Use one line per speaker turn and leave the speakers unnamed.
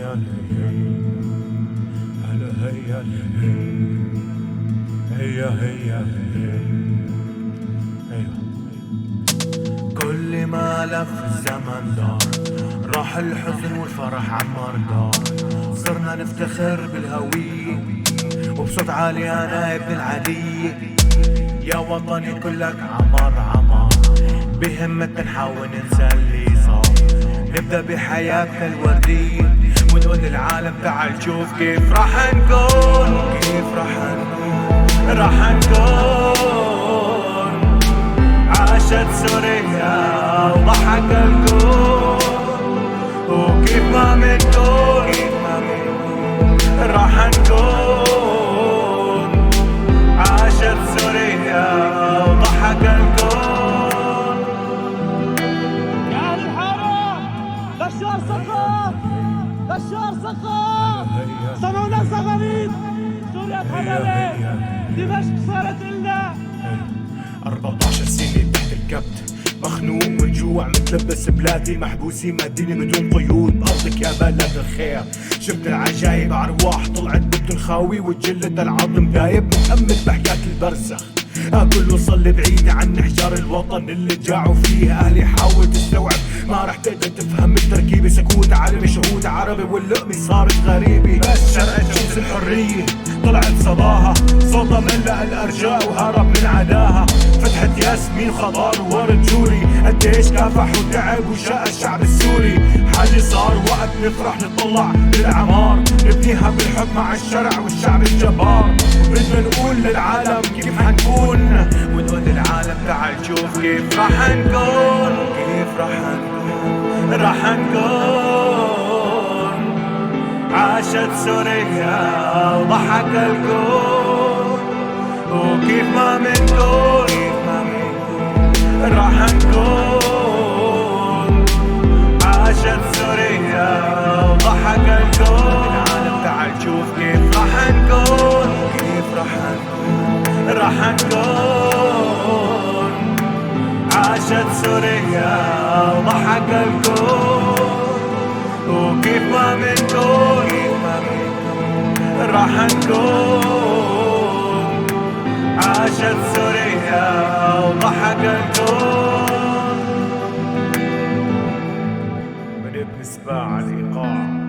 هلا هيا هيا هيا ايوه. كل ما لف الزمن دار، راح الحزن والفرح عمار دار. صرنا نفتخر بالهوية وبصوت عالي انا ابن العدي. يا وطني كلك عمار عمار، بهمتنا نحاول ننسى اللي صار. نبدأ بحياتنا الوردية ونقول للعالم تعال شوف كيف راح نكون. كيف راح نكون، راح نكون. عاشت سوريا وضحك الكون، وكيف ما منكون راح نكون. عاشت سوريا وضحك الكون.
يا أهل الحارة بشار سقاف، بشار سقاف، سمعونا صغاريد. سوريا تحررت، دمشق صارت إلنا.
14 سنة تحت الكبت، مخنوق من جوع متلبس بلادي، محبوسين ماديني بدون قيود بأرضك يا بلد الخير. شفت العجايب أرواح طلعت بدون خاوي، وجلد العظم دايب متأمل بحياة البرزخ. اكل وصل بعيد عن حجار الوطن اللي جاعوا فيه اهلي. حاول تستوعب ما رح تقدر تفهم التركيبة. سكوت عالمي شهود عربي واللقمة صارت غريبة. بس شرقت شمس الحرية طلعت صداها، صوتها ملأ الارجاء وهرب من عداها. فتحت ياسمين خضار وورد جوري، قديش كافح وتعب وشاء الشعب السوري. حاجة صار وقت نفرح نطلع بالعمار، نبنيها بالحب مع الشرع والشعب الجبار. وبدنا نقول للعالم كيف حنكون، ونقول للعالم تعال شوف كيف راح نكون. كيف راح نكون، راح نكون. عاشت سوريا وضحك الكون، وكيف ما منكون راح نكون. عاشت سوريا وضحك الكون. العالم تعال شوف كيف راح نكون. كيف راح نكون، راح نكون. عاشت سوريا وضحك الكون، وكيف ما منكون راح نكون. عاشت سوريا وضحك الكون. من ابن سباع الإيقاع.